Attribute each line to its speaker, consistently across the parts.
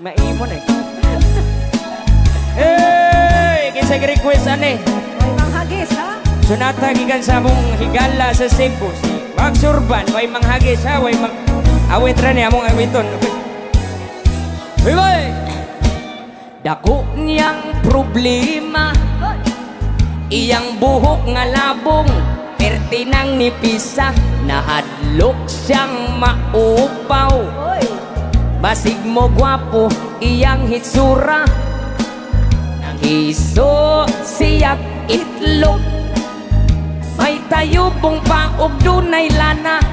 Speaker 1: Maimon eh. Hey, kinsa request ane?
Speaker 2: May manghagis ha?
Speaker 1: Sunata gikan sa mong higala sa Cebu. Mag surban, way manghagis ha, way mag awit ra ni among awiton. Hoy boy. Dako niyang problema. Iyang buhok nga labong, perti nang nipisa, nahadlok siyang maupaw. Basig mo gwapo, iyang hitsura, nang hiso siyak itlog. May tayubong paog dunay lana,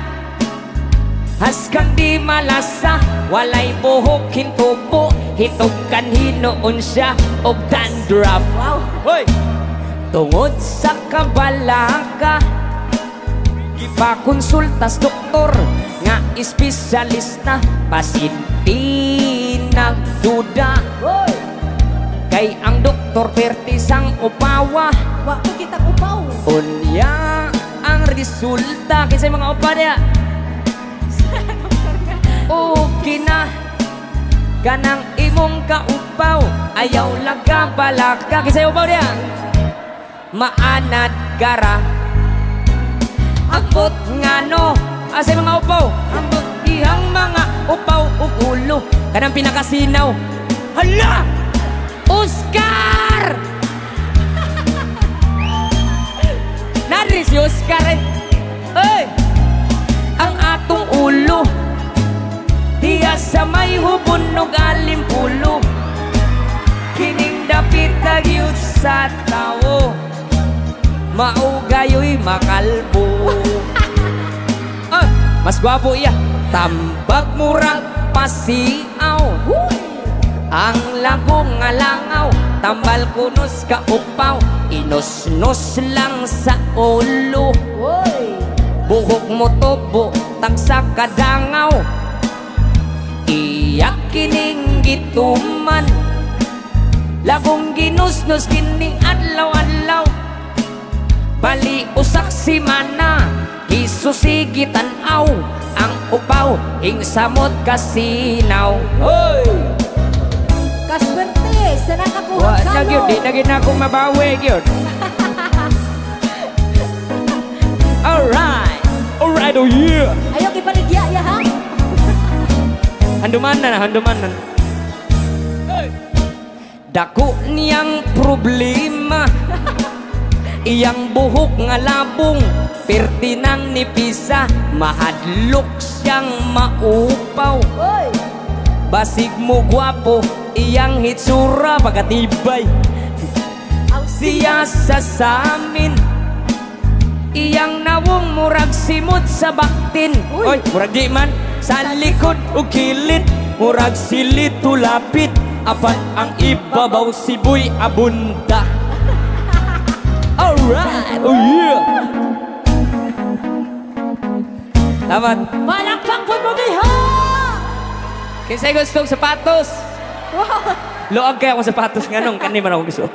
Speaker 1: haskang di malasa, walay buhok hintubo, hitog kanhinoon siya og dandruff.
Speaker 2: Wow!
Speaker 1: Hoy! Tungod sa kabalaka, gipakonsultas doktor nga espesyalista, pasinti nagduda.
Speaker 2: Hoy!
Speaker 1: Kay ang doktor pertisang upawa,
Speaker 2: wa ko kita upaw.
Speaker 1: unya ang resulta kasi mga upa niya. Okay na kanang imong kaupaw, ayaw lang ka balaka kasi upaw niya. Maanad gara akot ngano asa mga upaw, ambot ihang mga upaw ug ulo kanang pinakasinaw. Hala! Oscar! Nari si Oscar eh. Ay! Ang atong ulo diya sa may hubon og alimpulo, kining dapit nagyud sa tao, maugayoy makalbo. Ah, mas gwapo iya, tambag murag pasiaw. Ang lagong nga langaw, tambal kunos ka upaw, inos-nos lang sa ulo. Buhok mo tubo, tagsa kadangaw, iyak kining gituman, lagong ginusnos kining adlaw-adlaw. Bali usak si mana, isusigitan aw, ang upaw ing samot kasinaw. Hoy!
Speaker 2: Kaswerte, sana kakuha
Speaker 1: Wa
Speaker 2: ka
Speaker 1: na gyud, di na gyud na akong mabawi gyud. Alright! Alright, oh yeah!
Speaker 2: Ayaw kipaligya ya ha?
Speaker 1: Handuman na, handuman na. Dako niyang problema, iyang buhok nga labong, perti nang nipisa, mahadlok siyang maupaw. Basig mo gwapo, iyang hitsura pagkatibay. Siya sa samin, iyang nawong murag simot sa baktin. Oy, murag di man sa likod o kilid, murag silit tulapit, apat ang ibabaw siboy abunda. Alright, oh yeah! Tamat.
Speaker 2: Malakpak po mo diha!
Speaker 1: Kinsay gustong sapatos?
Speaker 2: Wow!
Speaker 1: Loag kaya akong sapatos nga nung, kanina man ako gusto.